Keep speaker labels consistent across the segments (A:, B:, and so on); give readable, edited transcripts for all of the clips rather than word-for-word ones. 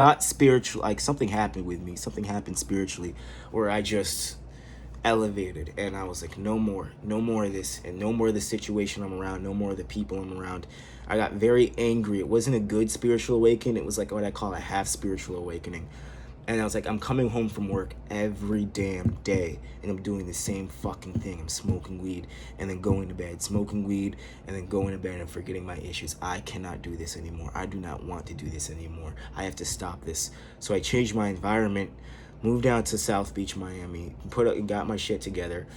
A: not spiritual, like something happened with me, something happened spiritually where I just elevated, and I was like, no more, no more of this, and no more of the situation I'm around, no more of the people I'm around. I got very angry. It wasn't a good spiritual awakening. It was like what I call a half spiritual awakening. And I was like, I'm coming home from work every damn day and I'm doing the same fucking thing. I'm smoking weed and then going to bed, smoking weed and then going to bed and forgetting my issues. I cannot do this anymore. I do not want to do this anymore. I have to stop this. So I changed my environment, moved down to South Beach, Miami, got my shit together,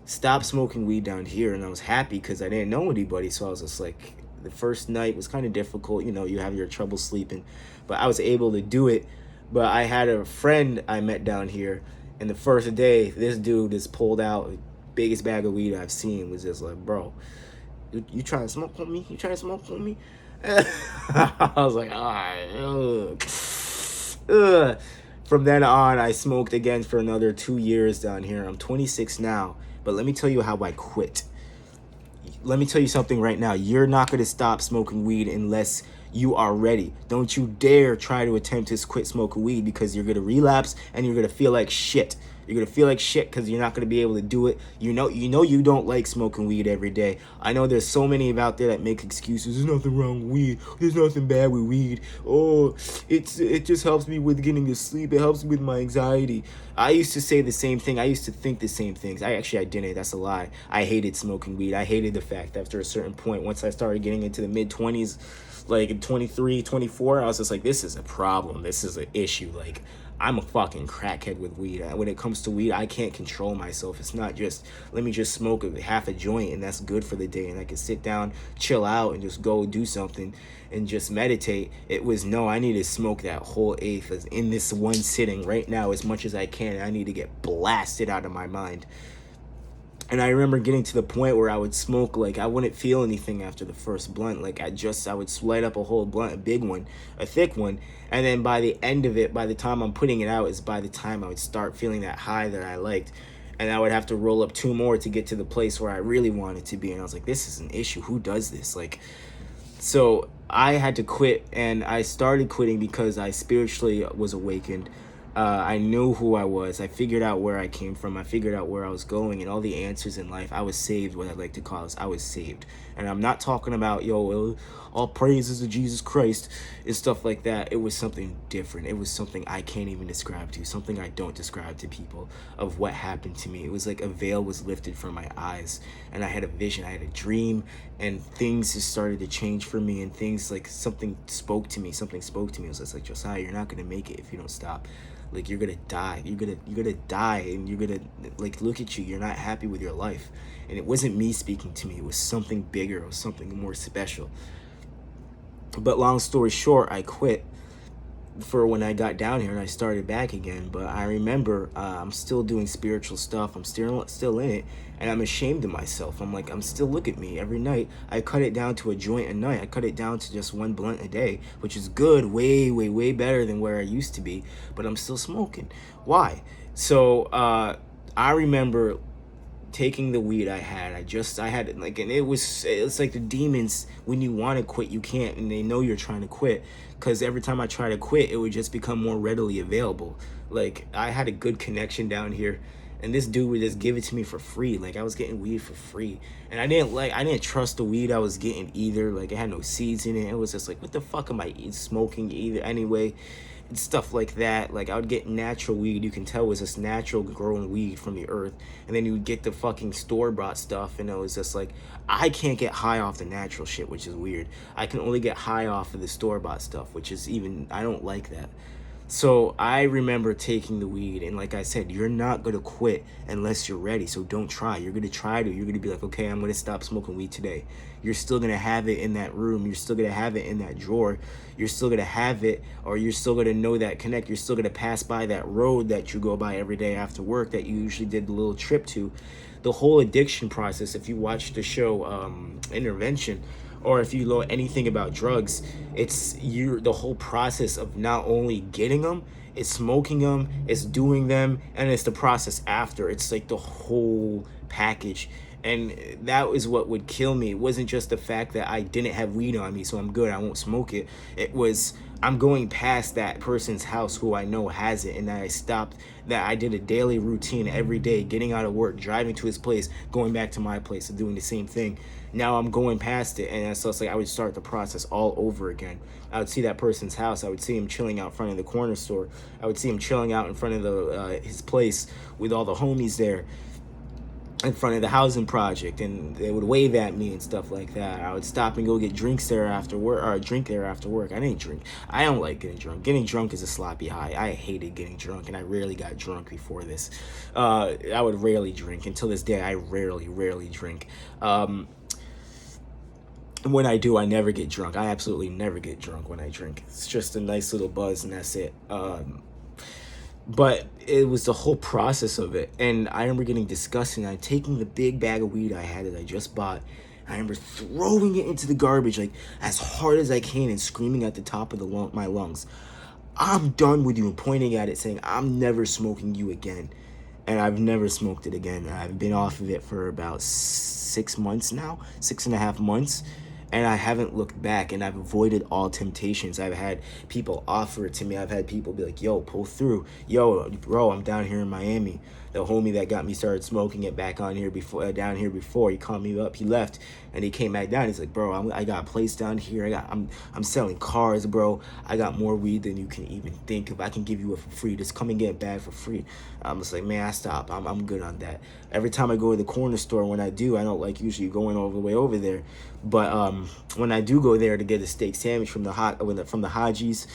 A: stopped smoking weed down here, and I was happy because I didn't know anybody. So I was just like, the first night was kind of difficult. You know, you have your trouble sleeping, but I was able to do it. But I had a friend I met down here, and the first day, this dude just pulled out the biggest bag of weed I've seen. Was just like, bro, you trying to smoke with me? You trying to smoke with me? I was like, all right. Ugh. From then on, I smoked again for another 2 years down here. I'm 26 now, but let me tell you how I quit. Let me tell you something right now. You're not going to stop smoking weed unless you are ready. Don't you dare try to attempt to quit smoking weed, because you're going to relapse and you're going to feel like shit. You're going to feel like shit because you're not going to be able to do it. You know you don't like smoking weed every day. I know there's so many out there that make excuses. There's nothing wrong with weed. There's nothing bad with weed. Oh, it just helps me with getting to sleep. It helps me with my anxiety. I used to say the same thing. I used to think the same things. I didn't. That's a lie. I hated smoking weed. I hated the fact that after a certain point, once I started getting into the mid-20s, like in 23, 24, I was just like, this is a problem. This is an issue. Like, I'm a fucking crackhead with weed. When it comes to weed, I can't control myself. It's not just, let me just smoke half a joint and that's good for the day and I can sit down, chill out, and just go do something and just meditate. It was, no, I need to smoke that whole eighth in this one sitting right now as much as I can. I need to get blasted out of my mind. And I remember getting to the point where I would smoke, like I wouldn't feel anything after the first blunt. Like I would light up a whole blunt, a big one, a thick one. And then by the end of it, by the time I'm putting it out, is by the time I would start feeling that high that I liked. And I would have to roll up 2 more to get to the place where I really wanted to be. And I was like, this is an issue. Who does this? Like, so I had to quit, and I started quitting because I spiritually was awakened. I knew who I was. I figured out where I came from. I figured out where I was going and all the answers in life. I was saved, what I like to call it. I was saved. And I'm not talking about, all praises to Jesus Christ and stuff like that. It was something different. It was something I can't even describe to, something I don't describe to people, of what happened to me. It was like a veil was lifted from my eyes, and I had a vision. I had a dream, and things just started to change for me, and things like something spoke to me. It was just like, Josiah, you're not going to make it if you don't stop. Like, you're gonna die. You're gonna die, and you're gonna, like, look at you. You're not happy with your life. And it wasn't me speaking to me. It was something bigger. It was something more special. But long story short, I quit for when I got down here and I started back again. But I remember I'm still doing spiritual stuff. I'm still in it, and I'm ashamed of myself. I'm like, look at me every night. I cut it down to a joint a night. I cut it down to just 1 blunt a day, which is good, way, way, way better than where I used to be. But I'm still smoking. Why? So I remember taking the weed I had. I had it, like, and it's like the demons. When you want to quit, you can't, and they know you're trying to quit, because every time I try to quit, it would just become more readily available. Like, I had a good connection down here, and this dude would just give it to me for free. Like, I was getting weed for free, and I didn't trust the weed I was getting either. Like, it had no seeds in it. It was just like, what the fuck am I smoking either anyway? And stuff like that. Like, I would get natural weed. You can tell it was just natural growing weed from the earth. And then you would get the fucking store-bought stuff, and it was just like, I can't get high off the natural shit, which is weird. I can only get high off of the store-bought stuff, which is even, I don't like that. So I remember taking the weed, and like I said, you're not going to quit unless you're ready. So don't try. You're going to try to. You're going to be like, okay, I'm going to stop smoking weed today. You're still going to have it in that room. You're still going to have it in that drawer. You're still going to have it, or you're still going to know that connect. You're still going to pass by that road that you go by every day after work that you usually did the little trip to. The whole addiction process, if you watch the show Intervention, or if you know anything about drugs, it's the whole process of not only getting them, it's smoking them, it's doing them, and it's the process after. It's like the whole package. And that was what would kill me. It wasn't just the fact that I didn't have weed on me, so I'm good, I won't smoke it. It was, I'm going past that person's house who I know has it, and that I stopped, that I did a daily routine every day, getting out of work, driving to his place, going back to my place and doing the same thing. Now I'm going past it, and so it's like I would start the process all over again. I would see that person's house. I would see him chilling out front of the corner store. I would see him chilling out in front of his place with all the homies there, in front of the housing project, and they would wave at me and stuff like that. I would stop and go get drinks there after work, or drink there after work. I didn't drink. I don't like getting drunk. Getting drunk is a sloppy high. I hated getting drunk, and I rarely got drunk before this. I would rarely drink. Until this day, I rarely drink. When I do, I never get drunk. I absolutely never get drunk when I drink. It's just a nice little buzz, and that's it. But it was the whole process of it. And I remember getting disgusted. I'm taking the big bag of weed I had that I just bought. I remember throwing it into the garbage like as hard as I can and screaming at the top of my lungs, "I'm done with you," and pointing at it saying, "I'm never smoking you again." And I've never smoked it again. I've been off of it for about 6 months now, 6.5 months. And I haven't looked back, and I've avoided all temptations. I've had people offer it to me. I've had people be like, "Yo, pull through. Yo, bro, I'm down here in Miami." The homie that got me started smoking it back on here before, down here before, he called me up. He left, and he came back down. He's like, "Bro, I got a place down here. I'm selling cars, bro. I got more weed than you can even think of. I can give you it for free. Just come and get it back for free." I'm just like, man, I stop. I'm good on that. Every time I go to the corner store, when I do, I don't like usually going all the way over there. But when I do go there to get a steak sandwich from the Hajis,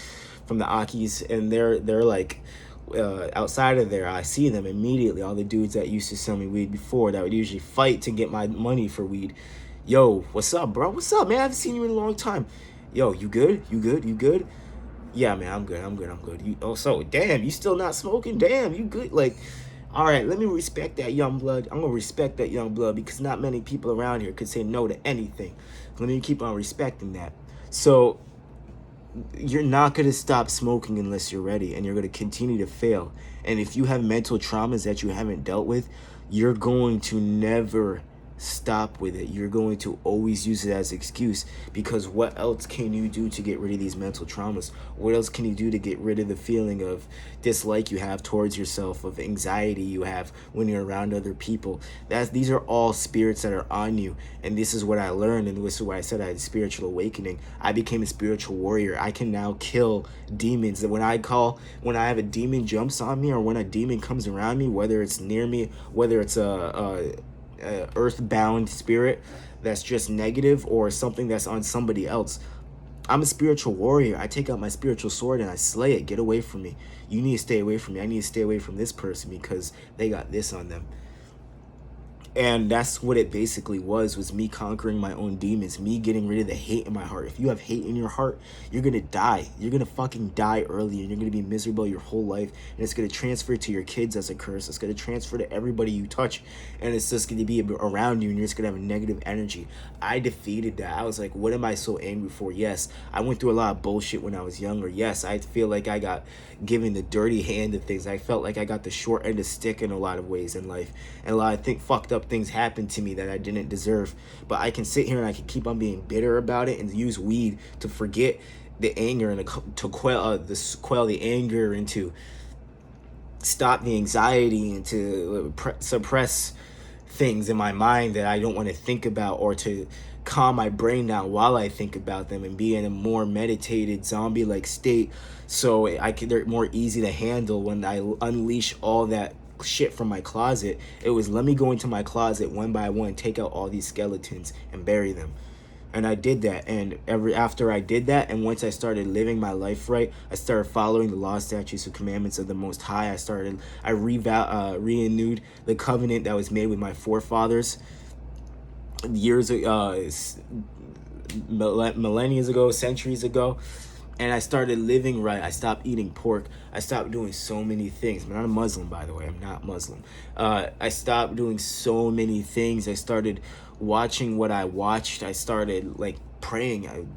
A: from the Akis, and they're like outside of there, I see them immediately. All the dudes that used to sell me weed before, that would usually fight to get my money for weed. "Yo, what's up, bro? What's up, man? I haven't seen you in a long time. Yo, you good? You good? You good? Yeah, man, I'm good. I'm good. So damn, you still not smoking? Damn, you good?" Like, all right, let me respect that young blood. I'm gonna respect that young blood, because not many people around here could say no to anything. Let me keep on respecting that. So you're not going to stop smoking unless you're ready, and you're going to continue to fail. And if you have mental traumas that you haven't dealt with, you're going to never stop with it. You're going to always use it as an excuse, because what else can you do to get rid of these mental traumas? What else can you do to get rid of the feeling of dislike you have towards yourself, of anxiety you have when you're around other people? These are all spirits that are on you. And this is what I learned, and this is why I said I had a spiritual awakening. I became a spiritual warrior. I can now kill demons. That when I have a demon jumps on me, or when a demon comes around me, whether it's near me, whether it's a earthbound spirit that's just negative, or something that's on somebody else, I'm a spiritual warrior. I take out my spiritual sword and I slay it. Get away from me. You need to stay away from me. I need to stay away from this person because they got this on them. And that's what it basically was me conquering my own demons, me getting rid of the hate in my heart. If you have hate in your heart, you're going to die. You're going to fucking die early, and you're going to be miserable your whole life. And it's going to transfer to your kids as a curse. It's going to transfer to everybody you touch. And it's just going to be around you, and you're just going to have a negative energy. I defeated that. I was like, what am I so angry for? Yes, I went through a lot of bullshit when I was younger. Yes, I feel like I got given the dirty hand of things. I felt like I got the short end of stick in a lot of ways in life. And a lot of fucked up things happened to me that I didn't deserve. But I can sit here and I can keep on being bitter about it, and use weed to forget the anger, and to quell the anger, and to stop the anxiety, and to suppress things in my mind that I don't want to think about, or to calm my brain down while I think about them, and be in a more meditated zombie-like state, so they're more easy to handle when I unleash all that shit from my closet. It was, let me go into my closet one by one, take out all these skeletons and bury them. And I did that. And after I did that, and once I started living my life right, I started following the laws, statutes, and commandments of the Most High. I renewed the covenant that was made with my forefathers years ago, millennia ago, centuries ago. And I started living right. I stopped eating pork. I stopped doing so many things. I'm not a Muslim, by the way. I'm not Muslim. I stopped doing so many things. I started watching what I watched. I started praying.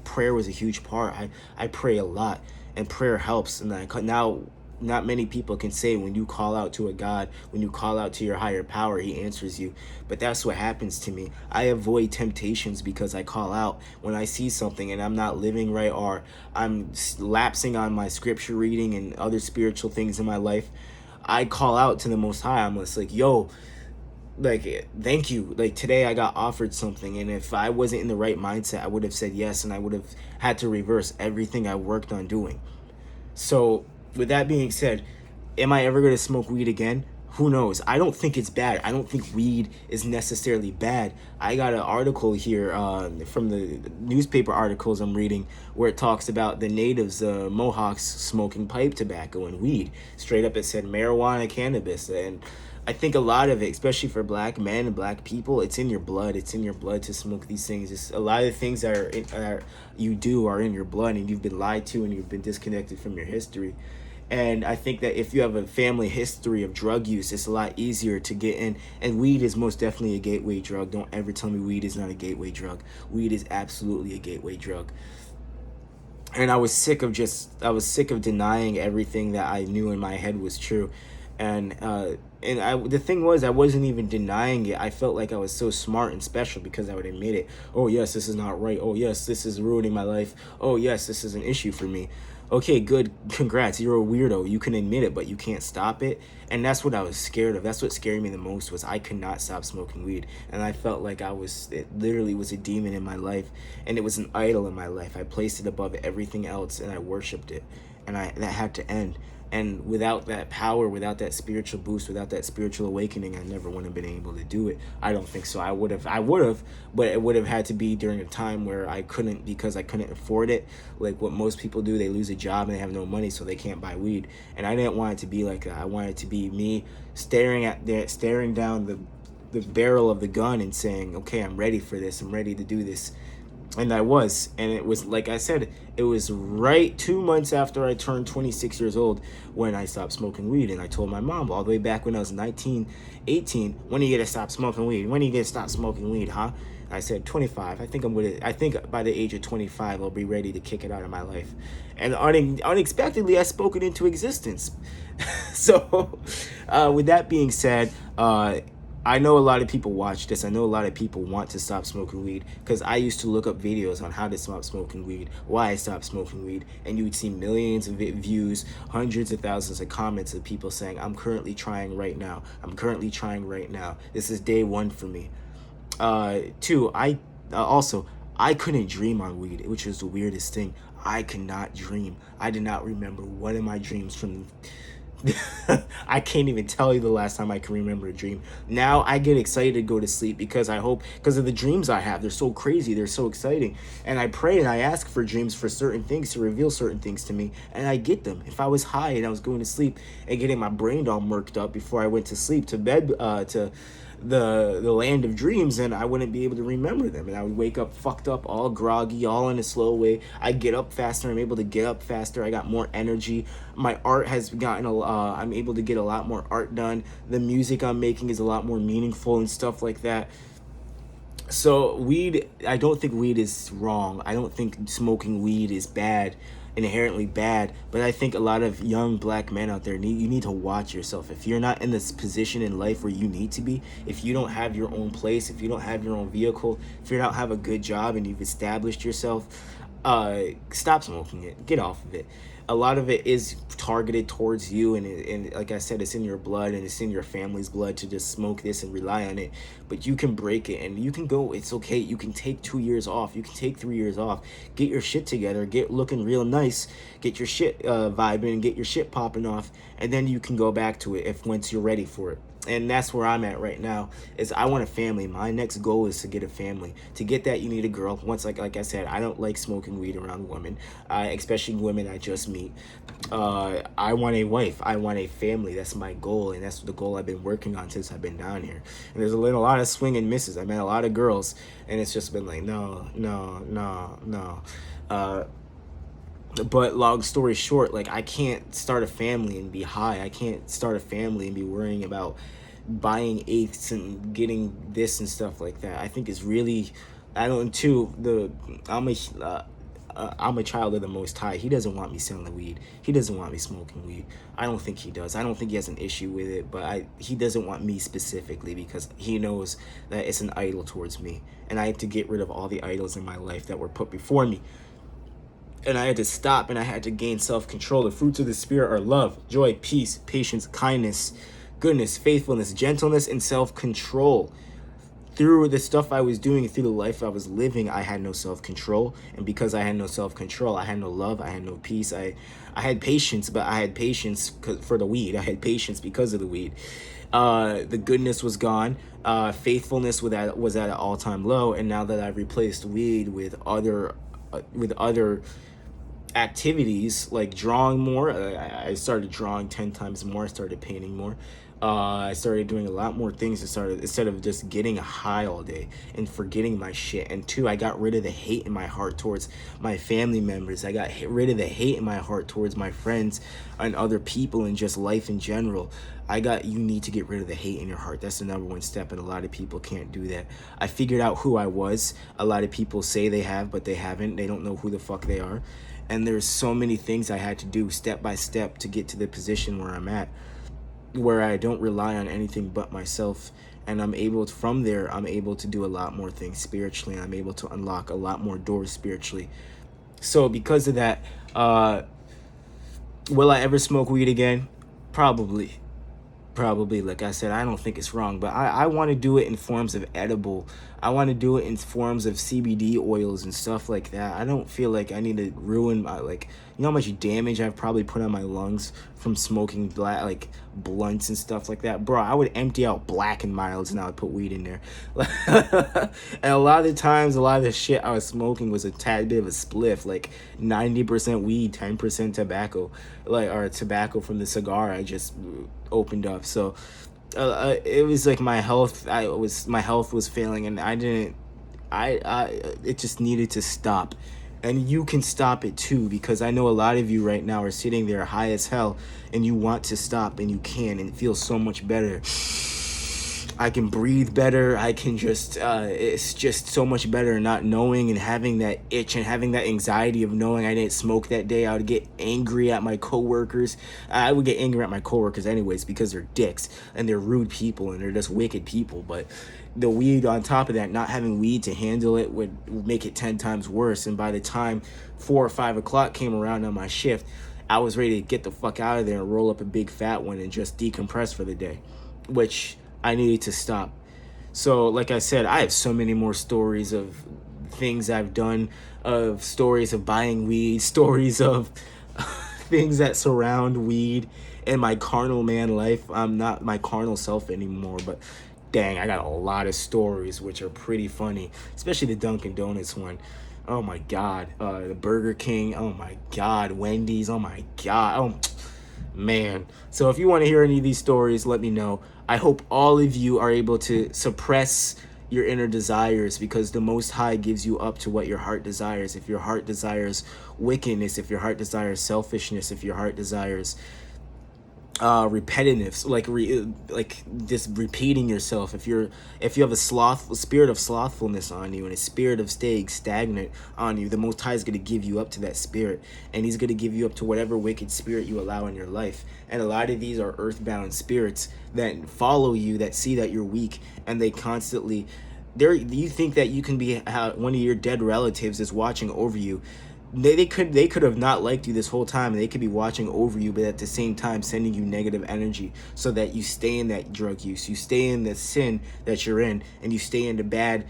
A: Prayer was a huge part. I pray a lot, and prayer helps. And now not many people can say when you call out to a God, when you call out to your higher power, he answers you. But that's what happens to me. I avoid temptations because I call out when I see something and I'm not living right, or I'm lapsing on my scripture reading and other spiritual things in my life. I call out to the Most High. I'm just like, yo, like, thank you. Like, today I got offered something, and if I wasn't in the right mindset, I would have said yes, and I would have had to reverse everything I worked on doing. So with that being said, am I ever going to smoke weed again? Who knows? I don't think it's bad. I don't think weed is necessarily bad. I got an article here from the newspaper articles I'm reading where it talks about the natives, Mohawks, smoking pipe tobacco and weed. Straight up it said marijuana, cannabis. And I think a lot of it, especially for black men and black people, it's in your blood. It's in your blood to smoke these things. It's a lot of the things that you do are in your blood, and you've been lied to and you've been disconnected from your history. And I think that if you have a family history of drug use, it's a lot easier to get in. And weed is most definitely a gateway drug. Don't ever tell me weed is not a gateway drug. Weed is absolutely a gateway drug. And I was sick of denying everything that I knew in my head was true. The thing was, I wasn't even denying it. I felt like I was so smart and special because I would admit it. Oh yes, this is not right. Oh yes, this is ruining my life. Oh yes, this is an issue for me. Okay, good, congrats, you're a weirdo. You can admit it, but you can't stop it. And that's what I was scared of. That's what scared me the most, was I could not stop smoking weed. And I felt like it literally was a demon in my life, and it was an idol in my life. I placed it above everything else, and I worshipped it. And that had to end. And without that power, without that spiritual boost, without that spiritual awakening, I never would have been able to do it. I don't think so. I would have, but it would have had to be during a time where I couldn't, because I couldn't afford it. Like what most people do, they lose a job and they have no money, so they can't buy weed. And I didn't want it to be like that. I wanted it to be me staring down the barrel of the gun and saying, okay, I'm ready for this. I'm ready to do this. And I was, and it was, like I said, it was right 2 months after I turned 26 years old when I stopped smoking weed. And I told my mom all the way back when I was 19, 18, when are you gonna stop smoking weed? When are you gonna stop smoking weed, huh? I said 25. I think by the age of 25, I'll be ready to kick it out of my life. And unexpectedly, I spoke it into existence. So with that being said, I know a lot of people watch this. I know a lot of people want to stop smoking weed, because I used to look up videos on how to stop smoking weed, why I stopped smoking weed, and you would see millions of views, hundreds of thousands of comments of people saying, I'm currently trying right now. I'm currently trying right now. This is day one for me. Two, I couldn't dream on weed, which is the weirdest thing. I could not dream. I did not remember one of my dreams from I can't even tell you the last time I can remember a dream. Now I get excited to go to sleep because of the dreams I have. They're so crazy. They're so exciting. And I pray and I ask for dreams for certain things, to reveal certain things to me. And I get them. If I was high and I was going to sleep and getting my brain all murked up before I went to sleep, to bed, to the land of dreams, and I wouldn't be able to remember them, and I would wake up fucked up, all groggy, all in a slow way. I get up faster. I'm able to get up faster. I got more energy. My art has gotten I'm able to get a lot more art done. The music I'm making is a lot more meaningful and stuff like that. So weed, I don't think weed is wrong. I don't think smoking weed is bad, inherently bad. But I think a lot of young black men out there, you need to watch yourself. If you're not in this position in life where you need to be, if you don't have your own place, if you don't have your own vehicle, if you don't have a good job and you've established yourself, stop smoking it. Get off of it. A lot of it is targeted towards you, and like I said, it's in your blood and it's in your family's blood to just smoke this and rely on it. But you can break it and you can go. It's okay. You can take 2 years off. You can take 3 years off. Get your shit together. Get looking real nice. Get your shit vibing and get your shit popping off, and then you can go back to it once you're ready for it. And that's where I'm at right now, is I want a family. My next goal is to get a family. To get that, you need a girl. Once, like I said, I don't like smoking weed around women, especially women I just meet. I want a wife. I want a family. That's my goal, and that's the goal I've been working on since I've been down here. And there's a lot of swing and misses. I met a lot of girls, and it's just been like, no. But long story short, like, I can't start a family and be high. I can't start a family and be worrying about buying eighths and getting this and stuff like that. I think it's really, I don't, too, I'm a child of the Most High. He doesn't want me selling weed. He doesn't want me smoking weed. I don't think he does. I don't think he has an issue with it, but he doesn't want me specifically because he knows that it's an idol towards me. And I had to get rid of all the idols in my life that were put before me. And I had to stop, and I had to gain self-control. The fruits of the Spirit are love, joy, peace, patience, kindness, goodness, faithfulness, gentleness, and self-control. Through the stuff I was doing, through the life I was living, I had no self-control. And because I had no self-control, I had no love, I had no peace. I had patience, but I had patience for the weed. I had patience because of the weed. The goodness was gone. Faithfulness was at an all-time low. And now that I've replaced weed with other activities like drawing more, I started drawing 10 times more. I started painting more. I started doing a lot more things instead of just getting a high all day and forgetting my shit. And two, I got rid of the hate in my heart towards my family members. I got rid of the hate in my heart towards my friends and other people and just life in general. You need to get rid of the hate in your heart. That's the number one step, and a lot of people can't do that. I figured out who I was. A lot of people say they have, but they haven't. They don't know who the fuck they are. And there's so many things I had to do step by step to get to the position where I'm at, where I don't rely on anything but myself. And from there, I'm able to do a lot more things spiritually. I'm able to unlock a lot more doors spiritually. So because of that, will I ever smoke weed again? Probably. Like I said, I don't think it's wrong, but I want to do it in forms of edible. I want to do it in forms of CBD oils and stuff like that. I don't feel like I need to ruin my, you know how much damage I've probably put on my lungs from smoking blunts and stuff like that. Bro, I would empty out Black and Milds and I would put weed in there. And a lot of the times, a lot of the shit I was smoking was a tad bit of a spliff, like 90% weed, 10% tobacco, or tobacco from the cigar I just opened up. So it was like my health was failing, and it just needed to stop. And you can stop it too, because I know a lot of you right now are sitting there high as hell and you want to stop, and you can, and it feels so much better. I can breathe better. I can just, it's just so much better not knowing and having that itch and having that anxiety of knowing I didn't smoke that day. I would get angry at my coworkers. I would get angry at my coworkers anyways because they're dicks and they're rude people and they're just wicked people. But the weed on top of that, not having weed to handle it would make it 10 times worse. And by the time 4 or 5 o'clock came around on my shift, I was ready to get the fuck out of there and roll up a big fat one and just decompress for the day, which I needed to stop. So like I said, I have so many more stories of things I've done, of stories of buying weed, stories of things that surround weed and my carnal man life. I'm not my carnal self anymore, but dang, I got a lot of stories which are pretty funny, especially the Dunkin' Donuts one. Oh my God. The Burger King. Oh my God. Wendy's. Oh my God. Oh man. So if you want to hear any of these stories, let me know. I hope all of you are able to suppress your inner desires, because the Most High gives you up to what your heart desires. If your heart desires wickedness, if your heart desires selfishness, if your heart desires repetitiveness, like just repeating yourself, if you have a spirit of slothfulness on you and a spirit of staying stagnant on you, the Most High is going to give you up to that spirit, and he's going to give you up to whatever wicked spirit you allow in your life. And a lot of these are earthbound spirits that follow you, that see that you're weak, and they constantly you think that you can be one of your dead relatives is watching over you. They could have not liked you this whole time, and they could be watching over you, but at the same time sending you negative energy so that you stay in that drug use, you stay in the sin that you're in, and you stay in the bad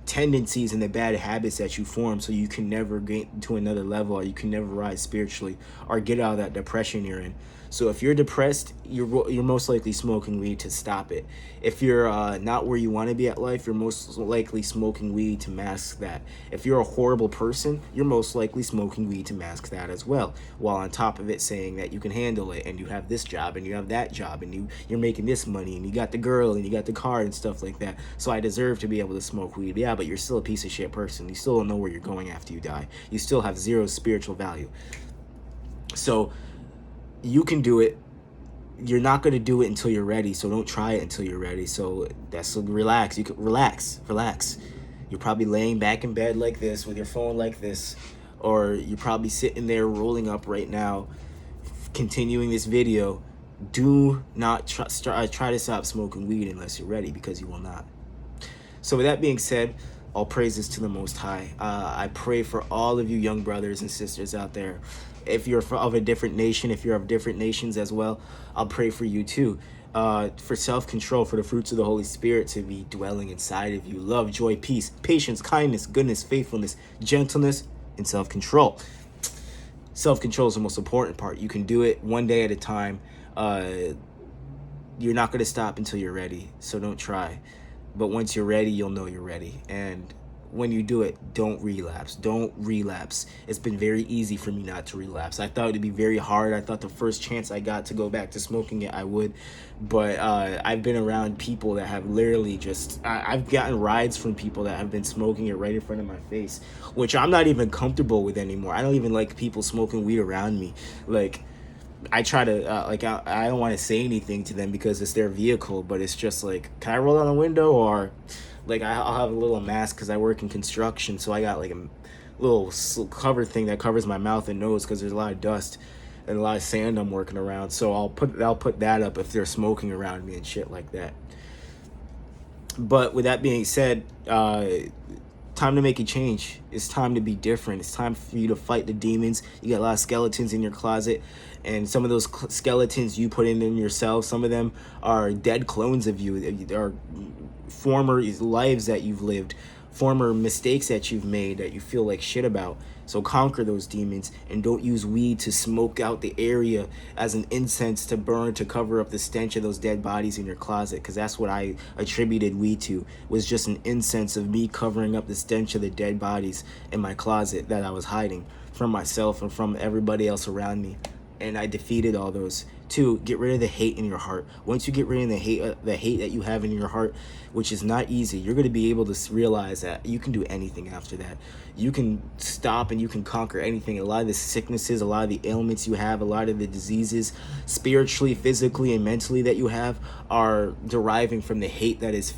A: tendencies and the bad habits that you form, so you can never get to another level, or you can never rise spiritually or get out of that depression you're in. So if you're depressed, you're most likely smoking weed to stop it. If you're not where you want to be at life, you're most likely smoking weed to mask that. If you're a horrible person, you're most likely smoking weed to mask that as well, while on top of it saying that you can handle it, and you have this job and you have that job, and you're making this money, and you got the girl and you got the car and stuff like that. So I deserve to be able to smoke weed. Yeah, but you're still a piece of shit person. You still don't know where you're going after you die. You still have zero spiritual value. So you can do it. You're not going to do it until you're ready, so don't try it until you're ready. So relax. You can relax. You're probably laying back in bed like this with your phone like this, or you're probably sitting there rolling up right now, continuing this video. Do not try to stop smoking weed unless you're ready, because you will not. So with that being said, all praises to the Most High. I pray for all of you young brothers and sisters out there. If you're of a different nation, if you're of different nations as well, I'll pray for you too. For self-control, for the fruits of the Holy Spirit to be dwelling inside of you. Love, joy, peace, patience, kindness, goodness, faithfulness, gentleness, and self-control. Self-control is the most important part. You can do it one day at a time. You're not going to stop until you're ready, so don't try. But once you're ready, you'll know you're ready. And when you do it, don't relapse. Don't relapse. It's been very easy for me not to relapse. I thought it'd be very hard. I thought the first chance I got to go back to smoking it, I would. But I've been around people that have literally just... I've gotten rides from people that have been smoking it right in front of my face, which I'm not even comfortable with anymore. I don't even like people smoking weed around me. Like... I try to, I don't want to say anything to them because it's their vehicle, but it's just like, can I roll down the window? Or, like, I'll have a little mask because I work in construction, so I got, like, a little cover thing that covers my mouth and nose because there's a lot of dust and a lot of sand I'm working around, so I'll put that up if they're smoking around me and shit like that. But with that being said, time to make a change. It's time to be different. It's time for you to fight the demons. You got a lot of skeletons in your closet, and some of those skeletons you put in yourself, some of them are dead clones of you. They are former lives that you've lived, former mistakes that you've made that you feel like shit about. So conquer those demons, and don't use weed to smoke out the area as an incense to burn, to cover up the stench of those dead bodies in your closet, because that's what I attributed weed to, was just an incense of me covering up the stench of the dead bodies in my closet that I was hiding from myself and from everybody else around me. And I defeated all those. 2, get rid of the hate in your heart. Once you get rid of the hate that you have in your heart, which is not easy, you're going to be able to realize that you can do anything after that. You can stop and you can conquer anything. A lot of the sicknesses, a lot of the ailments you have, a lot of the diseases, spiritually, physically, and mentally that you have, are deriving from the hate that is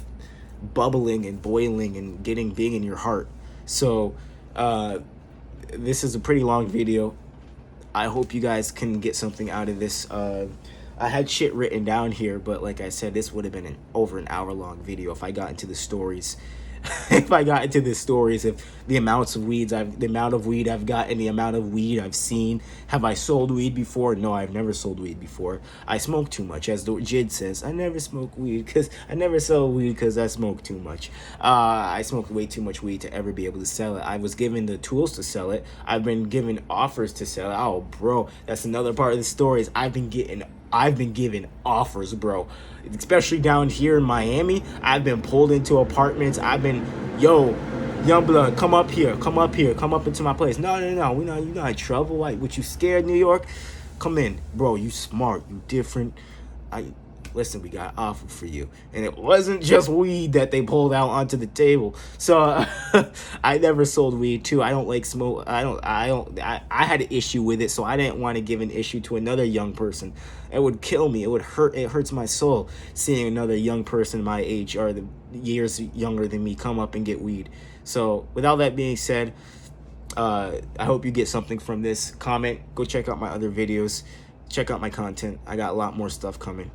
A: bubbling and boiling and getting big in your heart. So this is a pretty long video. I hope you guys can get something out of this. I had shit written down here, but like I said, this would have been over an hour-long video if I got into the stories. If the amount of weed I've gotten, the amount of weed I've seen. Have I sold weed before? No, I've never sold weed before. I smoke too much, as the JID says. I never smoke weed because I never sell weed because I smoke too much. I smoke way too much weed to ever be able to sell it. I was given the tools to sell it. I've been given offers to sell it. Oh, bro, that's another part of the story. Is I've been given offers, bro. Especially down here in Miami, I've been pulled into apartments. I've been, yo, young blood, come up into my place. No, you're not in trouble. Like, what, you scared, New York? Come in, bro. You smart, you different. Listen, we got an offer for you. And it wasn't just weed that they pulled out onto the table. So I never sold weed too. I don't like smoke. I had an issue with it, so I didn't want to give an issue to another young person. It would kill me. It would hurt. It hurts my soul seeing another young person my age or the years younger than me come up and get weed. So with all that being said, I hope you get something from this. Comment. Go check out my other videos. Check out my content. I got a lot more stuff coming.